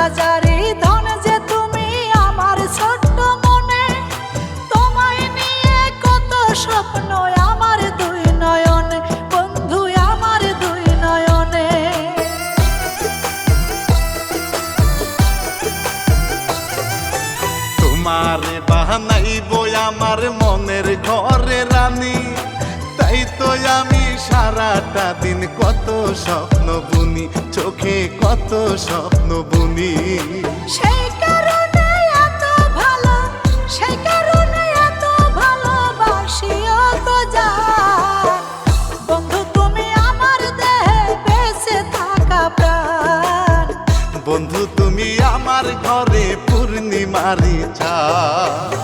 হাজারি ধন যে তুমি আমার ছোট্ট মনে, তোমায় নিয়ে কত স্বপ্ন আমার দুই নয়নে, বন্ধু আমার দুই নয়নে। তোমারে বানাইবো আমার মনের ঘরে রানী, তাই তো আমি সারাটা দিন কত স্বপ্ন বুনি, চোখে কত স্বপ্ন বুনি। সেই কারণে এত ভালো, সেই কারণে এত ভালোবাসিও তো জান, বন্ধু তুমি আমার দেহে বেঁচে থাকা প্রাণ, বন্ধু তুমি আমার ঘরে পূর্ণিমারি চাঁদ।